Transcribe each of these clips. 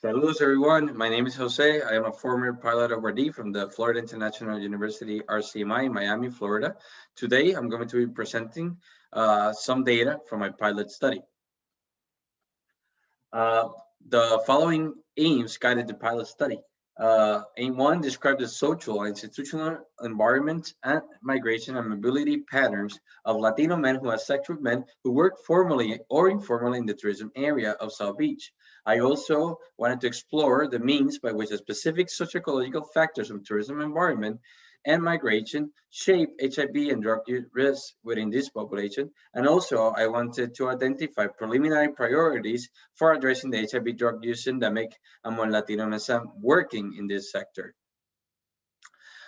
Saludos, everyone. My name is Jose. I am a former pilot awardee from the Florida International University RCMI in Miami, Florida. Today, I'm going to be presenting some data from my pilot study. The following aims guided the pilot study. Aim 1 described the social and institutional environment and migration and mobility patterns of Latino men who have sex with men who work formally or informally in the tourism area of South Beach. I also wanted to explore the means by which the specific socio-ecological factors of tourism environment and migration shape HIV and drug use risk within this population. And also, I wanted to identify preliminary priorities for addressing the HIV drug use syndemic among Latino LMSM working in this sector.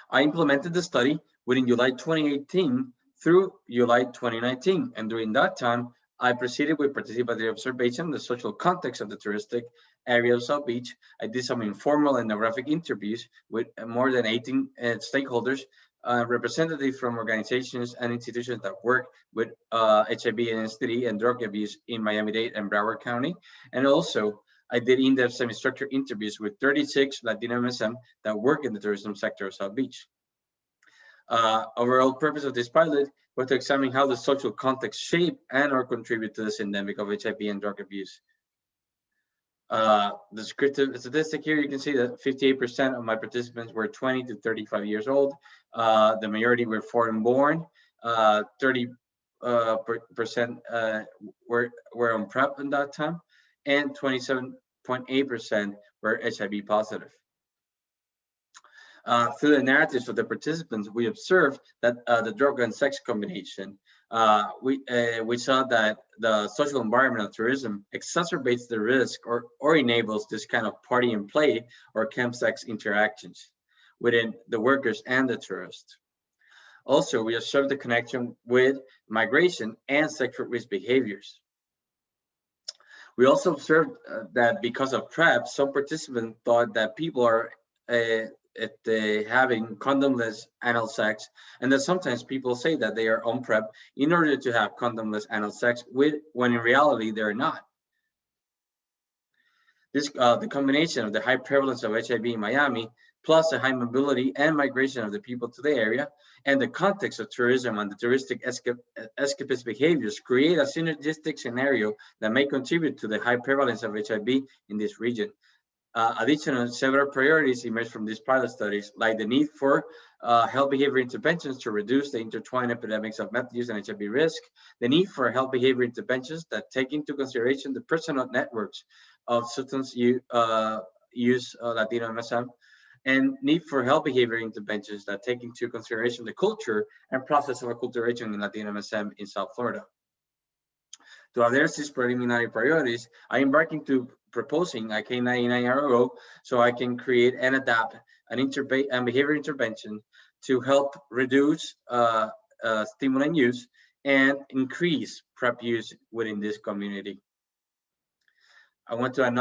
I implemented the study within July 2018 through July 2019, and during that time, I proceeded with participative observation of the social context of the touristic area of South Beach. I did some informal and ethnographic interviews with more than 18 stakeholders, representatives from organizations and institutions that work with HIV and STD and drug abuse in Miami-Dade and Broward County. And also, I did in-depth semi-structured interviews with 36 Latino MSM that work in the tourism sector of South Beach. Overall purpose of this pilot was to examine how the social context shape and or contribute to the syndemic of HIV and drug abuse. The descriptive statistic here, you can see that 58% of my participants were 20 to 35 years old. The majority were foreign born. 30% were on PrEP in that time, and 27.8% were HIV positive. Through the narratives of the participants, we observed that the drug and sex combination, we saw that the social environment of tourism exacerbates the risk or enables this kind of party and play or chemsex interactions within the workers and the tourists. Also, we observed the connection with migration and sexual risk behaviors. We also observed that because of PrEP, some participants thought that people are having condomless anal sex, and that sometimes people say that they are on PrEP in order to have condomless anal sex when in reality they're not. This the combination of the high prevalence of HIV in Miami, plus the high mobility and migration of the people to the area, and the context of tourism and the touristic escapist behaviors create a synergistic scenario that may contribute to the high prevalence of HIV in this region. Additionally, several priorities emerged from these pilot studies, like the need for health behavior interventions to reduce the intertwined epidemics of meth use and HIV risk, the need for health behavior interventions that take into consideration the personal networks of substance use Latino MSM, and need for health behavior interventions that take into consideration the culture and process of acculturation in Latino MSM in South Florida. To address these preliminary priorities, I am embarking to proposing a K99 RO so I can create and adapt an behavior intervention to help reduce stimulant use and increase PrEP use within this community. I want to acknowledge